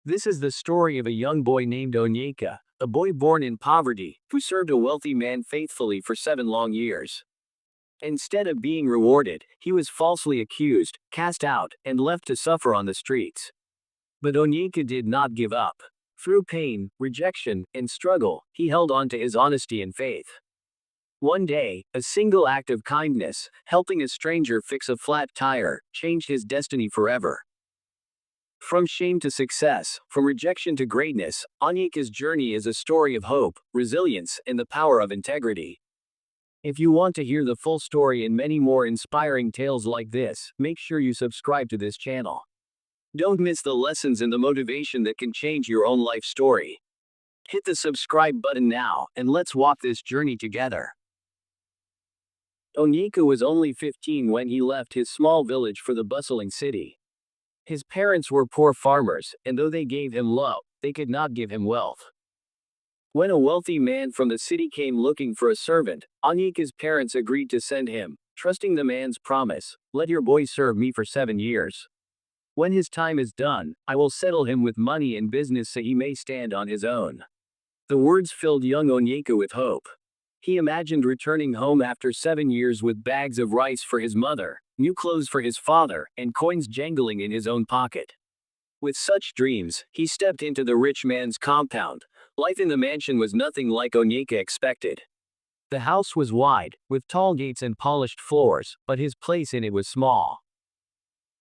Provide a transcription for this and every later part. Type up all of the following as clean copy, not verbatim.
This is the story of a young boy named Onyeka, a boy born in poverty, who served a wealthy man faithfully for 7 long years. Instead of being rewarded, he was falsely accused, cast out, and left to suffer on the streets. But Onyeka did not give up. Through pain, rejection, and struggle, he held on to his honesty and faith. One day, a single act of kindness, helping a stranger fix a flat tire, changed his destiny forever. From shame to success, from rejection to greatness, Onyeka's journey is a story of hope, resilience, and the power of integrity. If you want to hear the full story and many more inspiring tales like this, make sure you subscribe to this channel. Don't miss the lessons and the motivation that can change your own life story. Hit the subscribe button now, and let's walk this journey together. Onyeka was only 15 when he left his small village for the bustling city. His parents were poor farmers, and though they gave him love, they could not give him wealth. When a wealthy man from the city came looking for a servant, Onyeka's parents agreed to send him, trusting the man's promise, "Let your boy serve me for 7 years. When his time is done, I will settle him with money and business so he may stand on his own." The words filled young Onyeka with hope. He imagined returning home after 7 years with bags of rice for his mother, new clothes for his father, and coins jangling in his own pocket. With such dreams, he stepped into the rich man's compound. Life in the mansion was nothing like Onyeka expected. The house was wide, with tall gates and polished floors, but his place in it was small.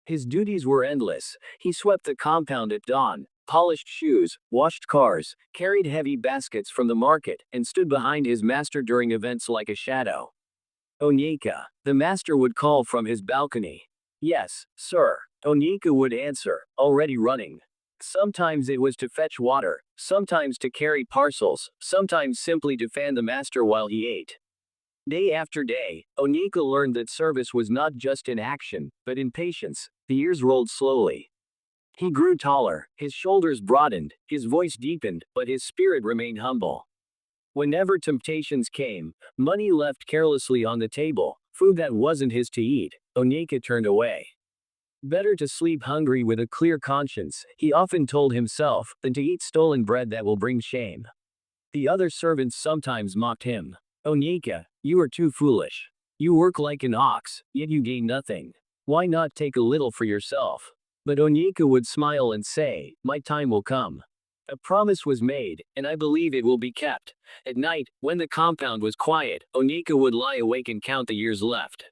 His duties were endless. He swept the compound at dawn, polished shoes, washed cars, carried heavy baskets from the market, and stood behind his master during events like a shadow. "Onyeka," the master would call from his balcony. "Yes, sir," Onyeka would answer, already running. Sometimes it was to fetch water, sometimes to carry parcels, sometimes simply to fan the master while he ate. Day after day, Onyeka learned that service was not just in action, but in patience. The years rolled slowly. He grew taller, his shoulders broadened, his voice deepened, but his spirit remained humble. Whenever temptations came, money left carelessly on the table, food that wasn't his to eat, Onyeka turned away. Better to sleep hungry with a clear conscience, he often told himself, than to eat stolen bread that will bring shame. The other servants sometimes mocked him. "Onyeka, you are too foolish. You work like an ox, yet you gain nothing. Why not take a little for yourself?" But Onyeka would smile and say, "My time will come." A promise was made, and I believe it will be kept. At night, when the compound was quiet, Onyeka would lie awake and count the years left.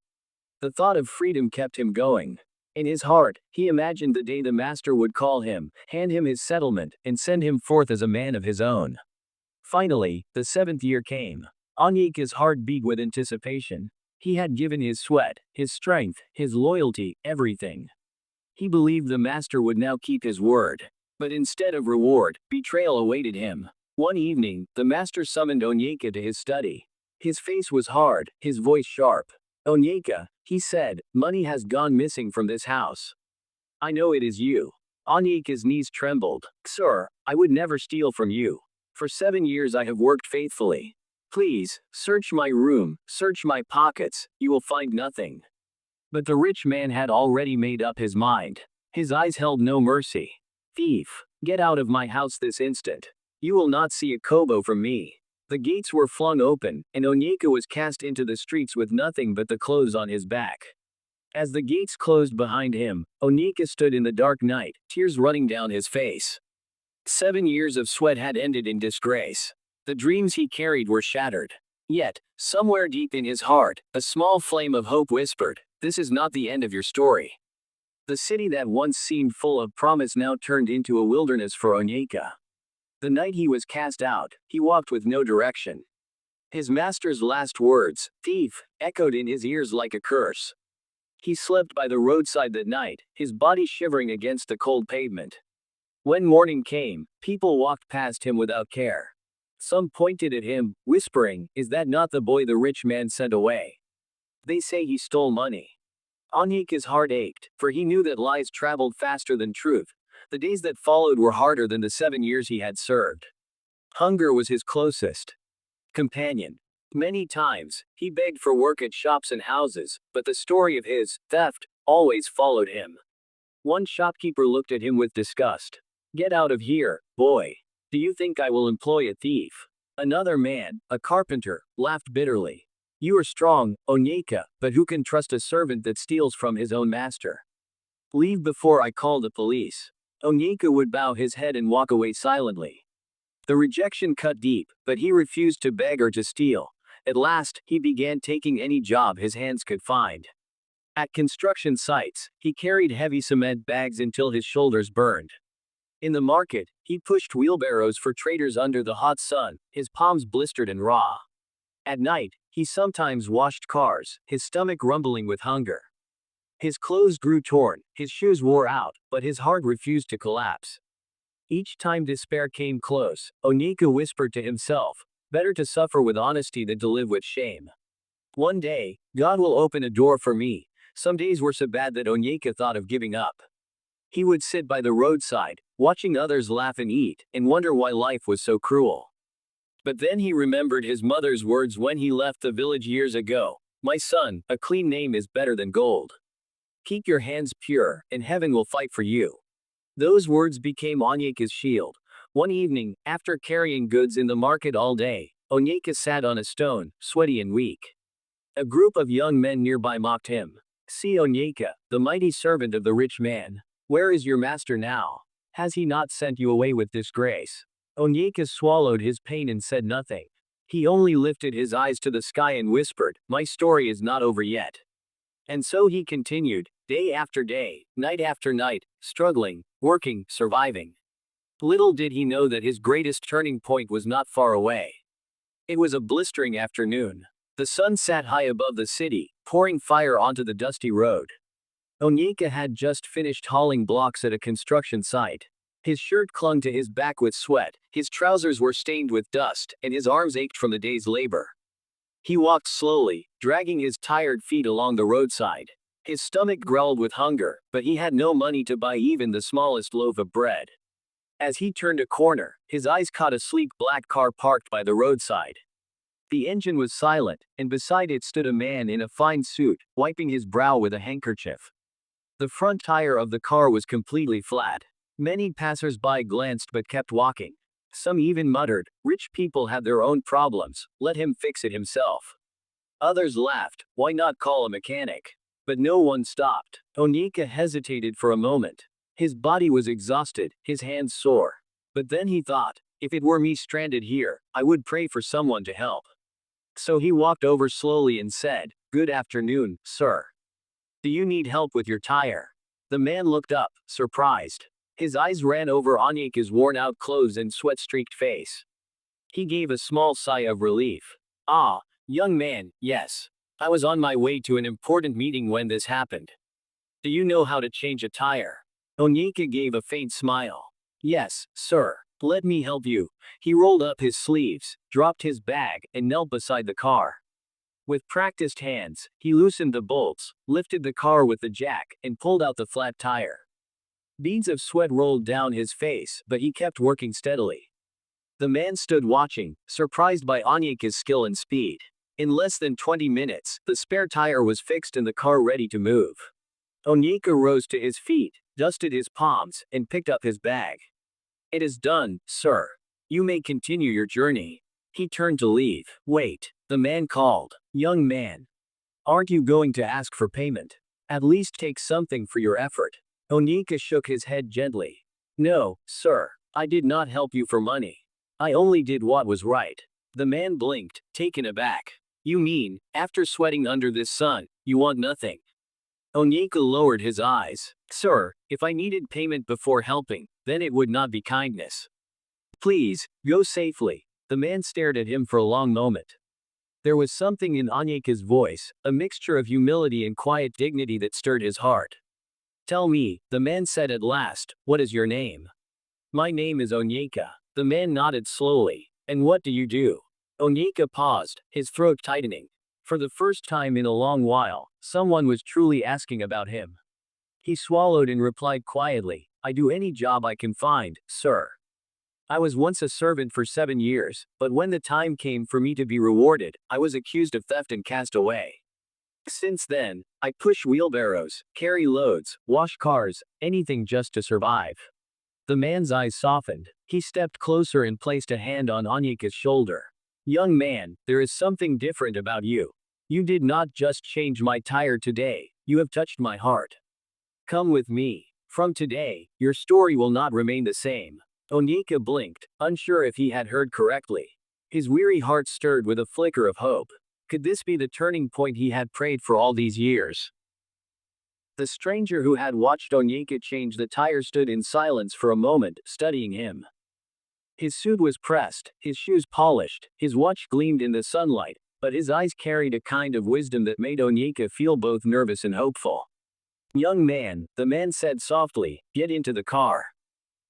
The thought of freedom kept him going. In his heart, he imagined the day the master would call him, hand him his settlement, and send him forth as a man of his own. Finally, the 7th year came. Onyeka's heart beat with anticipation. He had given his sweat, his strength, his loyalty, everything. He believed the master would now keep his word. But instead of reward, betrayal awaited him. One evening, the master summoned Onyeka to his study. His face was hard, his voice sharp. "Onyeka," he said, "money has gone missing from this house. I know it is you." Onyeka's knees trembled. "Sir, I would never steal from you. For 7 years I have worked faithfully. Please, search my room, search my pockets, you will find nothing." But the rich man had already made up his mind. His eyes held no mercy. "Thief, get out of my house this instant. You will not see a kobo from me." The gates were flung open, and Onyeka was cast into the streets with nothing but the clothes on his back. As the gates closed behind him, Onyeka stood in the dark night, tears running down his face. 7 years of sweat had ended in disgrace. The dreams he carried were shattered. Yet, somewhere deep in his heart, a small flame of hope whispered, "This is not the end of your story." The city that once seemed full of promise now turned into a wilderness for Onyeka. The night he was cast out, he walked with no direction. His master's last words, "Thief," echoed in his ears like a curse. He slept by the roadside that night, his body shivering against the cold pavement. When morning came, people walked past him without care. Some pointed at him, whispering, "Is that not the boy the rich man sent away? They say he stole money." Onyeka's heart ached, for he knew that lies traveled faster than truth. The days that followed were harder than the 7 years he had served. Hunger was his closest companion. Many times, he begged for work at shops and houses, but the story of his theft always followed him. One shopkeeper looked at him with disgust. Get out of here, boy. Do you think I will employ a thief? Another man, a carpenter, laughed bitterly. You are strong, Onyeka, but who can trust a servant that steals from his own master? Leave before I call the police. Onyeka would bow his head and walk away silently. The rejection cut deep, but he refused to beg or to steal. At last, he began taking any job his hands could find. At construction sites, he carried heavy cement bags until his shoulders burned. In the market, he pushed wheelbarrows for traders under the hot sun, his palms blistered and raw. At night, he sometimes washed cars, his stomach rumbling with hunger. His clothes grew torn, his shoes wore out, but his heart refused to collapse. Each time despair came close, Onyeka whispered to himself, better to suffer with honesty than to live with shame. One day, God will open a door for me. Some days were so bad that Onyeka thought of giving up. He would sit by the roadside, watching others laugh and eat, and wonder why life was so cruel. But then he remembered his mother's words when he left the village years ago. My son, a clean name is better than gold. Keep your hands pure, and heaven will fight for you. Those words became Onyeka's shield. One evening, after carrying goods in the market all day, Onyeka sat on a stone, sweaty and weak. A group of young men nearby mocked him. See Onyeka, the mighty servant of the rich man. Where is your master now? Has he not sent you away with disgrace? Onyeka swallowed his pain and said nothing. He only lifted his eyes to the sky and whispered, my story is not over yet. And so he continued, day after day, night after night, struggling, working, surviving. Little did he know that his greatest turning point was not far away. It was a blistering afternoon. The sun sat high above the city, pouring fire onto the dusty road. Onyeka had just finished hauling blocks at a construction site. His shirt clung to his back with sweat, his trousers were stained with dust, and his arms ached from the day's labor. He walked slowly, dragging his tired feet along the roadside. His stomach growled with hunger, but he had no money to buy even the smallest loaf of bread. As he turned a corner, his eyes caught a sleek black car parked by the roadside. The engine was silent, and beside it stood a man in a fine suit, wiping his brow with a handkerchief. The front tire of the car was completely flat. Many passers-by glanced but kept walking. Some even muttered, rich people have their own problems, let him fix it himself. Others laughed, why not call a mechanic? But no one stopped. Onyeka hesitated for a moment. His body was exhausted, his hands sore. But then he thought, if it were me stranded here, I would pray for someone to help. So he walked over slowly and said, good afternoon, sir. Do you need help with your tire? The man looked up, surprised. His eyes ran over Onyeka's worn-out clothes and sweat-streaked face. He gave a small sigh of relief. Ah, young man, yes. I was on my way to an important meeting when this happened. Do you know how to change a tire? Onyeka gave a faint smile. Yes, sir. Let me help you. He rolled up his sleeves, dropped his bag, and knelt beside the car. With practiced hands, he loosened the bolts, lifted the car with the jack, and pulled out the flat tire. Beads of sweat rolled down his face, but he kept working steadily. The man stood watching, surprised by Onyeka's skill and speed. In less than 20 minutes, the spare tire was fixed and the car ready to move. Onyeka rose to his feet, dusted his palms, and picked up his bag. It is done, sir. You may continue your journey. He turned to leave. Wait, the man called. Young man. Aren't you going to ask for payment? At least take something for your effort. Onyeka shook his head gently. No, sir. I did not help you for money. I only did what was right. The man blinked, taken aback. You mean, after sweating under this sun, you want nothing? Onyeka lowered his eyes. Sir, if I needed payment before helping, then it would not be kindness. Please, go safely. The man stared at him for a long moment. There was something in Onyeka's voice, a mixture of humility and quiet dignity that stirred his heart. Tell me, the man said at last, what is your name? My name is Onyeka. The man nodded slowly. And what do you do? Onyeka paused, his throat tightening. For the first time in a long while, someone was truly asking about him. He swallowed and replied quietly, I do any job I can find, sir. I was once a servant for 7 years, but when the time came for me to be rewarded, I was accused of theft and cast away. Since then, I push wheelbarrows, carry loads, wash cars, anything just to survive. The man's eyes softened. He stepped closer and placed a hand on Onyeka's shoulder. Young man, there is something different about you. You did not just change my tire today, you have touched my heart. Come with me. From today, your story will not remain the same. Onyeka blinked, unsure if he had heard correctly. His weary heart stirred with a flicker of hope. Could this be the turning point he had prayed for all these years? The stranger who had watched Onyeka change the tire stood in silence for a moment, studying him. His suit was pressed, his shoes polished, his watch gleamed in the sunlight, but his eyes carried a kind of wisdom that made Onyeka feel both nervous and hopeful. Young man, the man said softly, get into the car.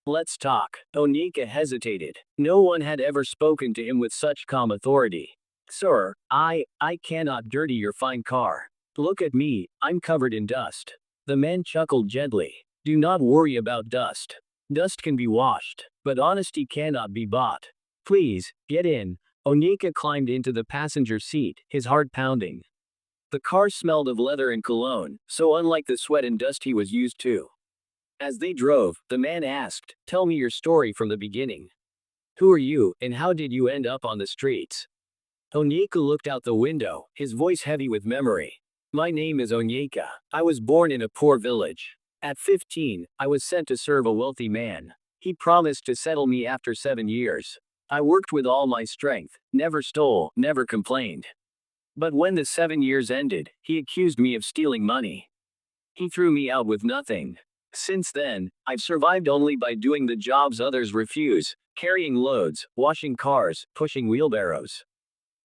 Let's talk. Onyeka hesitated. No one had ever spoken to him with such calm authority. Sir, I cannot dirty your fine car. Look at me, I'm covered in dust. The man chuckled gently. Do not worry about dust. Dust can be washed, but honesty cannot be bought. Please, get in. Onyeka climbed into the passenger seat, his heart pounding. The car smelled of leather and cologne, so unlike the sweat and dust he was used to. As they drove, the man asked, tell me your story from the beginning. Who are you, and how did you end up on the streets? Onyeka looked out the window, his voice heavy with memory. My name is Onyeka. I was born in a poor village. At 15, I was sent to serve a wealthy man. He promised to settle me after 7 years. I worked with all my strength, never stole, never complained. But when the 7 years ended, he accused me of stealing money. He threw me out with nothing. Since then, I've survived only by doing the jobs others refuse, carrying loads, washing cars, pushing wheelbarrows.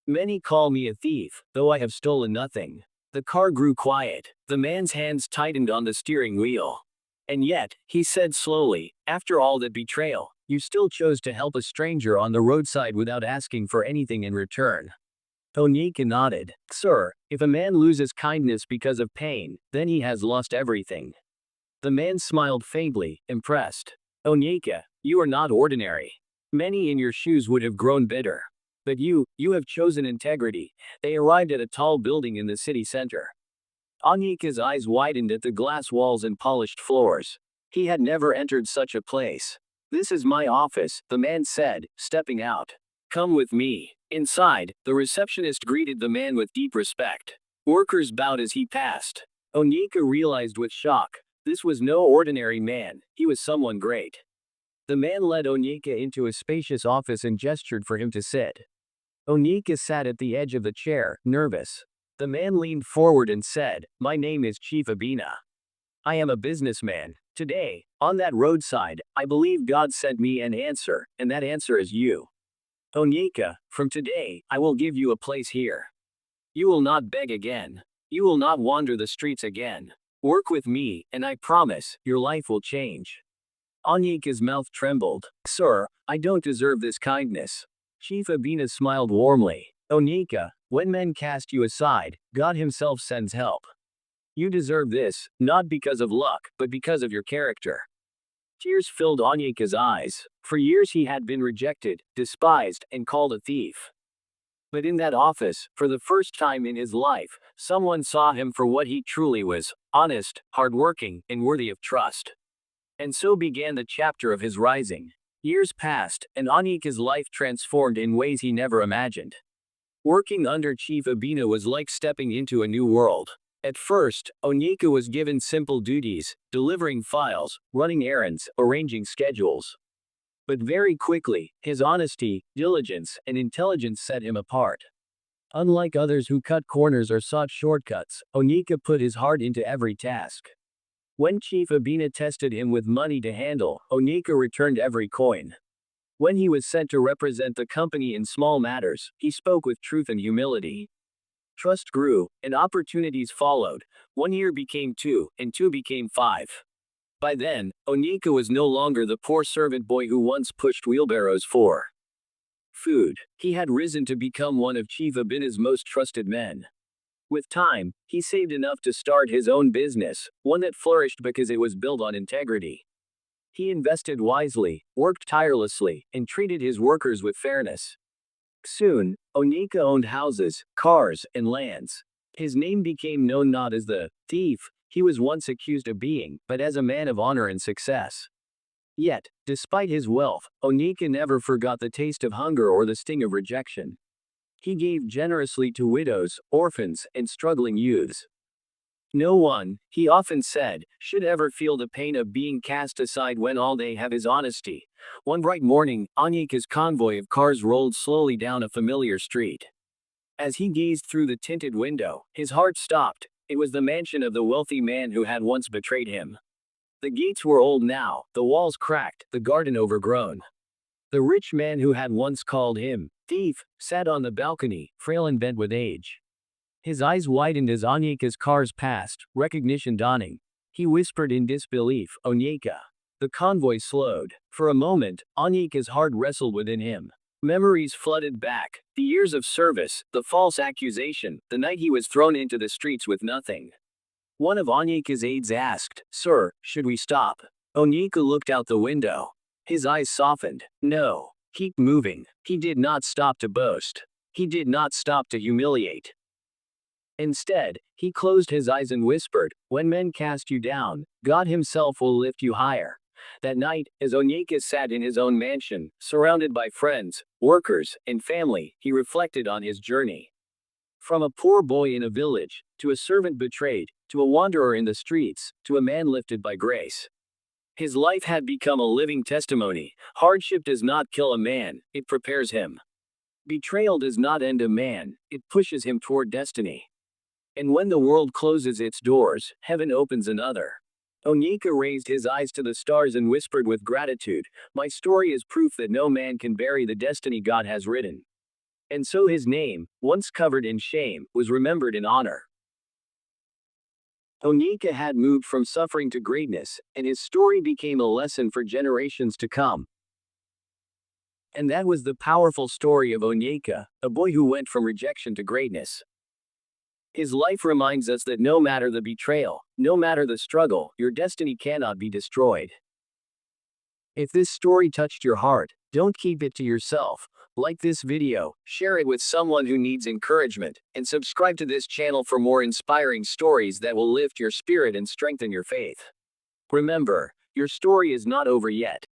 Many call me a thief, though I have stolen nothing. The car grew quiet. The man's hands tightened on the steering wheel. And yet, he said slowly, after all that betrayal, you still chose to help a stranger on the roadside without asking for anything in return. Onyeka nodded. Sir, if a man loses kindness because of pain, then he has lost everything. The man smiled faintly, impressed. Onyeka, you are not ordinary. Many in your shoes would have grown bitter. But you have chosen integrity. They arrived at a tall building in the city center. Onyeka's eyes widened at the glass walls and polished floors. He had never entered such a place. This is my office, the man said, stepping out. Come with me. Inside, the receptionist greeted the man with deep respect. Workers bowed as he passed. Onyeka realized with shock, this was no ordinary man, he was someone great. The man led Onyeka into a spacious office and gestured for him to sit. Onyeka sat at the edge of the chair, nervous. The man leaned forward and said, my name is Chief Abina. I am a businessman. Today, on that roadside, I believe God sent me an answer, and that answer is you. Onyeka, from today, I will give you a place here. You will not beg again. You will not wander the streets again. Work with me, and I promise, your life will change. Onyeka's mouth trembled. Sir, I don't deserve this kindness. Chief Abina smiled warmly. Onyeka, when men cast you aside, God himself sends help. You deserve this, not because of luck, but because of your character. Tears filled Onyeka's eyes. For years he had been rejected, despised, and called a thief. But in that office, for the first time in his life, someone saw him for what he truly was, honest, hardworking, and worthy of trust. And so began the chapter of his rising. Years passed, and Onyeka's life transformed in ways he never imagined. Working under Chief Abina was like stepping into a new world. At first, Onyeka was given simple duties, delivering files, running errands, arranging schedules. But very quickly, his honesty, diligence, and intelligence set him apart. Unlike others who cut corners or sought shortcuts, Onyeka put his heart into every task. When Chief Abina tested him with money to handle, Onyeka returned every coin. When he was sent to represent the company in small matters, he spoke with truth and humility. Trust grew, and opportunities followed. 1 year became 2, and 2 became 5. By then, Onyeka was no longer the poor servant boy who once pushed wheelbarrows for food. He had risen to become one of Chief Abina's most trusted men. With time, he saved enough to start his own business, one that flourished because it was built on integrity. He invested wisely, worked tirelessly, and treated his workers with fairness. Soon, Onyeka owned houses, cars, and lands. His name became known not as the thief he was once accused of being, but as a man of honor and success. Yet, despite his wealth, Onyeka never forgot the taste of hunger or the sting of rejection. He gave generously to widows, orphans, and struggling youths. No one, he often said, should ever feel the pain of being cast aside when all they have is honesty. One bright morning, Onyeka's convoy of cars rolled slowly down a familiar street. As he gazed through the tinted window, his heart stopped. It was the mansion of the wealthy man who had once betrayed him. The gates were old now, the walls cracked, the garden overgrown. The rich man who had once called him thief sat on the balcony, frail and bent with age. His eyes widened as Onyeka's cars passed, recognition dawning. He whispered in disbelief, "Onyeka." The convoy slowed. For a moment, Onyeka's heart wrestled within him. Memories flooded back. The years of service, the false accusation, the night he was thrown into the streets with nothing. One of Onyeka's aides asked, "Sir, should we stop?" Onyeka looked out the window. His eyes softened. No. Keep moving. He did not stop to boast. He did not stop to humiliate. Instead, he closed his eyes and whispered, "When men cast you down, God himself will lift you higher." That night, as Onyeka sat in his own mansion, surrounded by friends, workers, and family, he reflected on his journey. From a poor boy in a village, to a servant betrayed, to a wanderer in the streets, to a man lifted by grace. His life had become a living testimony. Hardship does not kill a man, it prepares him. Betrayal does not end a man, it pushes him toward destiny. And when the world closes its doors, heaven opens another. Onyeka raised his eyes to the stars and whispered with gratitude, "My story is proof that no man can bury the destiny God has written." And so his name, once covered in shame, was remembered in honor. Onyeka had moved from suffering to greatness, and his story became a lesson for generations to come. And that was the powerful story of Onyeka, a boy who went from rejection to greatness. His life reminds us that no matter the betrayal, no matter the struggle, your destiny cannot be destroyed. If this story touched your heart, don't keep it to yourself. Like this video, share it with someone who needs encouragement, and subscribe to this channel for more inspiring stories that will lift your spirit and strengthen your faith. Remember, your story is not over yet.